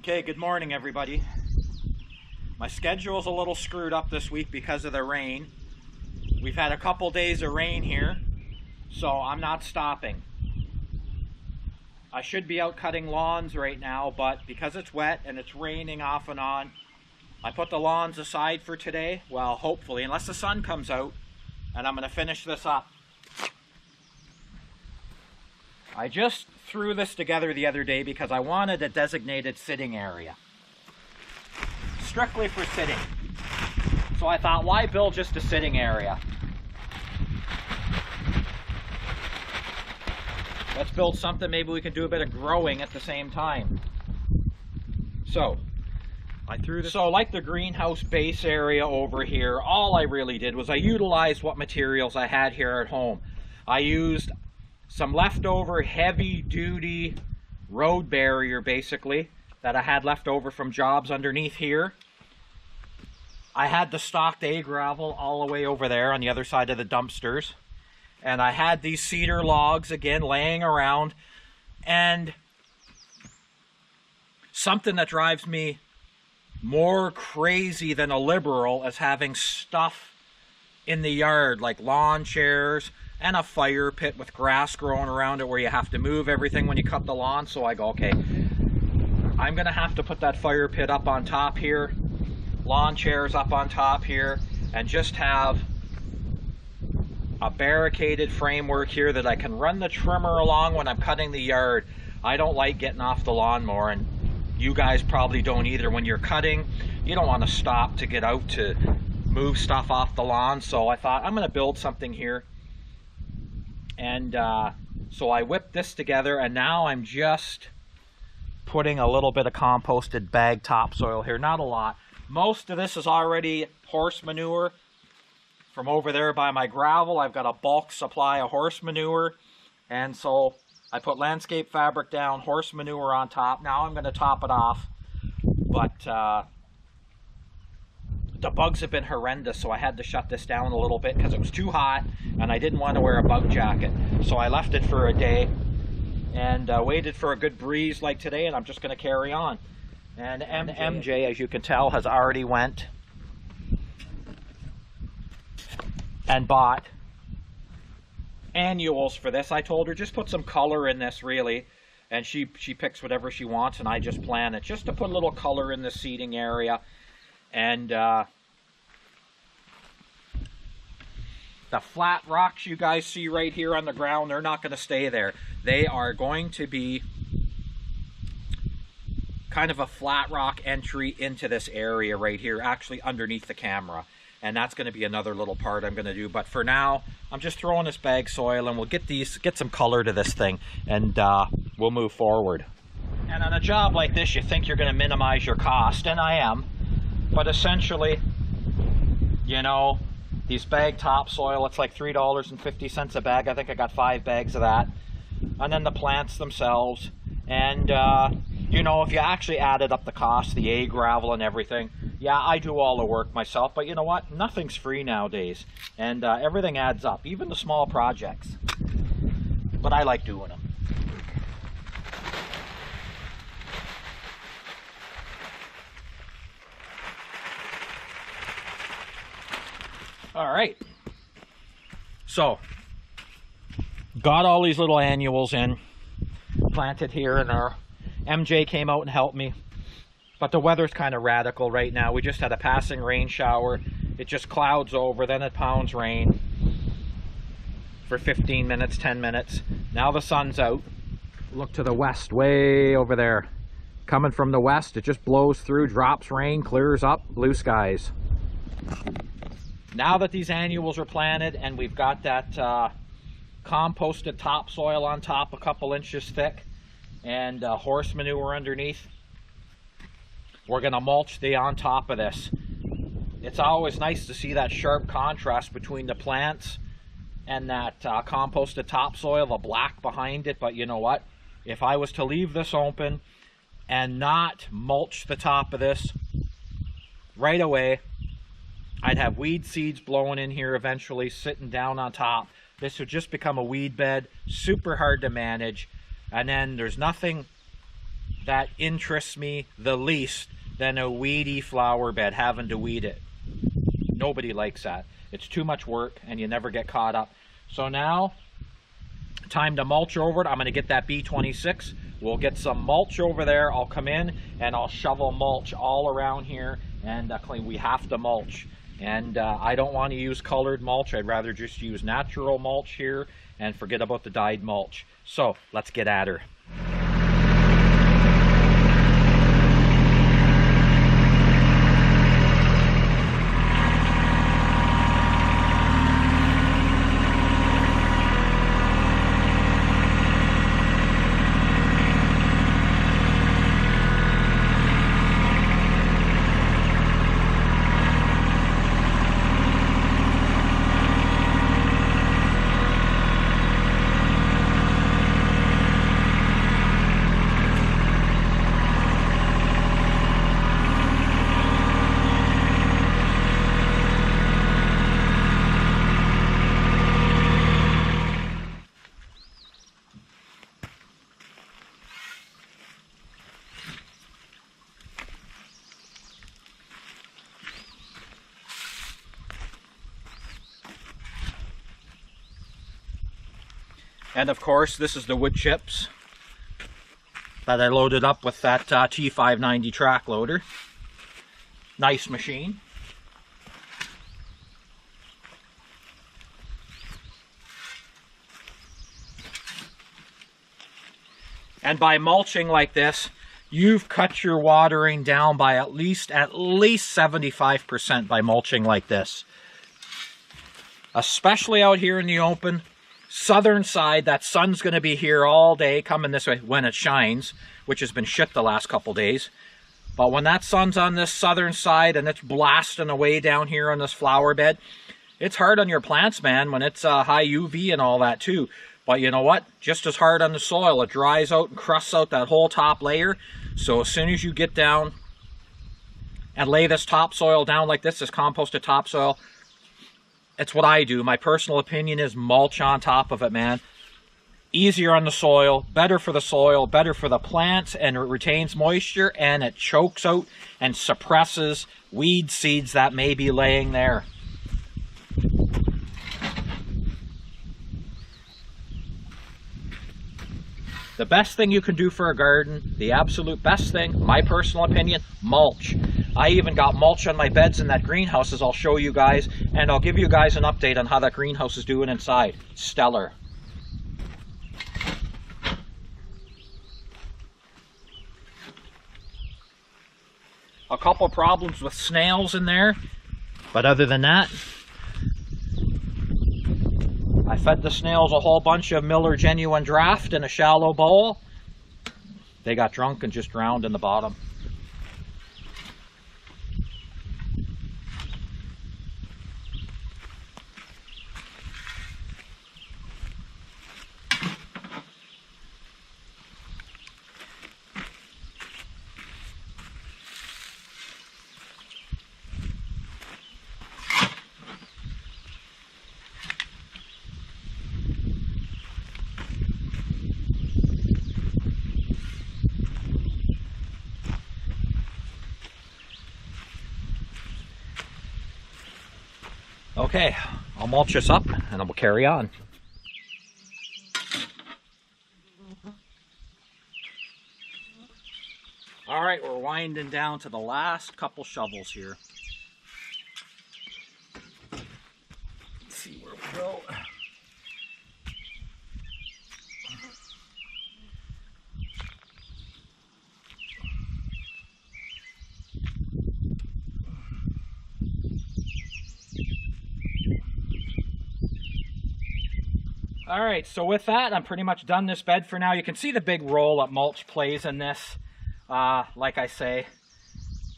Okay, good morning everybody. My schedule's a little screwed up this week because of the rain. We've had a couple days of rain here, so I'm not stopping. I should be out cutting lawns right now, but because it's wet and it's raining off and on, I put the lawns aside for today. Well, hopefully, unless the sun comes out, and I'm going to finish this up. I just threw this together the other day because I wanted a designated sitting area. Strictly for sitting. So I thought, why build just a sitting area? Let's build something maybe we can do a bit of growing at the same time. So, I threw this. So like the greenhouse base area over here, all I really did was I utilized what materials I had here at home. I used some leftover heavy duty road barrier basically that I had left over from jobs underneath here. I had the stocked A gravel all the way over there on the other side of the dumpsters. And I had these cedar logs again laying around. And something that drives me more crazy than a liberal is having stuff in the yard like lawn chairs and a fire pit with grass growing around it where you have to move everything when you cut the lawn. So I go, okay, I'm gonna have to put that fire pit up on top here, lawn chairs up on top here, and just have a barricaded framework here that I can run the trimmer along when I'm cutting the yard. I don't like getting off the lawnmower, and you guys probably don't either. When you're cutting, you don't want to stop to get out to move stuff off the lawn. So I thought I'm gonna build something here. And so I whipped this together, and now I'm just putting a little bit of composted bag topsoil here. Not a lot. Most of this is already horse manure from over there by my gravel. I've got a bulk supply of horse manure, and so I put landscape fabric down, horse manure on top. Now I'm going to top it off, but the bugs have been horrendous, so I had to shut this down a little bit because it was too hot and I didn't want to wear a bug jacket. So I left it for a day and waited for a good breeze like today, and I'm just going to carry on. And MJ, as you can tell, has already went and bought annuals for this. I told her just put some color in this really, and she picks whatever she wants, and I just plan it just to put a little color in the seating area. And the flat rocks you guys see right here on the ground, they're not going to stay there. They are going to be kind of a flat rock entry into this area right here, actually underneath the camera. And that's going to be another little part I'm going to do. But for now, I'm just throwing this bag soil, and we'll get some color to this thing, and we'll move forward. And on a job like this, you think you're going to minimize your cost, and I am. But essentially, you know, these bag topsoil, it's like $3.50 a bag. I think I got 5 bags of that. And then the plants themselves. And, you know, if you actually added up the cost, the A gravel and everything, yeah, I do all the work myself. But you know what? Nothing's free nowadays. And everything adds up, even the small projects. But I like doing them. All right, so got all these little annuals in, planted here and there. MJ came out and helped me, but the weather's kind of radical right now. We just had a passing rain shower. It just clouds over, then it pounds rain for 15 minutes, 10 minutes. Now the sun's out. Look to the west, way over there. Coming from the west, it just blows through, drops rain, clears up, blue skies. Now that these annuals are planted and we've got that composted topsoil on top, a couple inches thick, and horse manure underneath, we're going to mulch on top of this. It's always nice to see that sharp contrast between the plants and that composted topsoil, the black behind it. But you know what? If I was to leave this open and not mulch the top of this right away, I'd have weed seeds blowing in here eventually, sitting down on top. This would just become a weed bed, super hard to manage. And then there's nothing that interests me the least than a weedy flower bed, having to weed it. Nobody likes that. It's too much work and you never get caught up. So now, time to mulch over it. I'm going to get that B26. We'll get some mulch over there. I'll come in and I'll shovel mulch all around here and clean. We have to mulch. And I don't want to use colored mulch. I'd rather just use natural mulch here and forget about the dyed mulch. So let's get at her. And of course, this is the wood chips that I loaded up with that T590 track loader. Nice machine. And by mulching like this, you've cut your watering down by at least 75% by mulching like this. Especially out here in the open. Southern side, that sun's going to be here all day coming this way when it shines, which has been shit the last couple days. But when that sun's on this southern side and it's blasting away down here on this flower bed, it's hard on your plants, man, when it's high UV and all that too. But you know what? Just as hard on the soil. It dries out and crusts out that whole top layer. So as soon as you get down and lay this topsoil down like this composted topsoil, it's what I do. My personal opinion is mulch on top of it, man. Easier on the soil, better for the soil, better for the plants, and it retains moisture, and it chokes out and suppresses weed seeds that may be laying there. The best thing you can do for a garden, the absolute best thing, my personal opinion, mulch. I even got mulch on my beds in that greenhouse, as I'll show you guys, and I'll give you guys an update on how that greenhouse is doing inside. Stellar. A couple problems with snails in there, but other than that, I fed the snails a whole bunch of Miller Genuine Draft in a shallow bowl. They got drunk and just drowned in the bottom. Okay, I'll mulch this up and then we'll carry on. All right, we're winding down to the last couple shovels here. Let's see where we go. All right, so with that, I'm pretty much done this bed for now. You can see the big role that mulch plays in this. Like I say,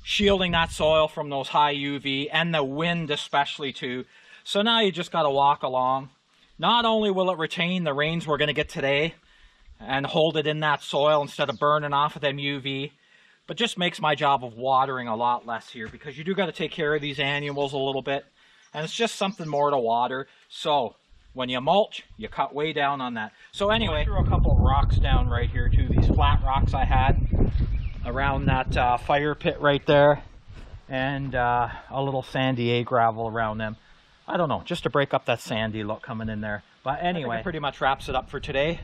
shielding that soil from those high UV and the wind especially too. So now you just got to walk along. Not only will it retain the rains we're going to get today and hold it in that soil instead of burning off of them UV, but just makes my job of watering a lot less here, because you do got to take care of these annuals a little bit, and it's just something more to water. So when you mulch, you cut way down on that. So anyway, I threw a couple of rocks down right here too. These flat rocks I had around that fire pit right there, and a little sandy A gravel around them. I don't know, just to break up that sandy look coming in there. But anyway, it pretty much wraps it up for today.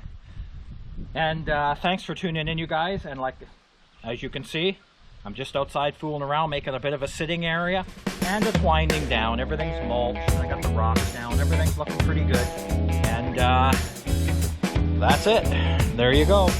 And thanks for tuning in, you guys. And like, as you can see, I'm just outside fooling around, making a bit of a sitting area. And it's winding down. Everything's mulched. I got the rocks down. Everything's looking pretty good. And that's it. There you go.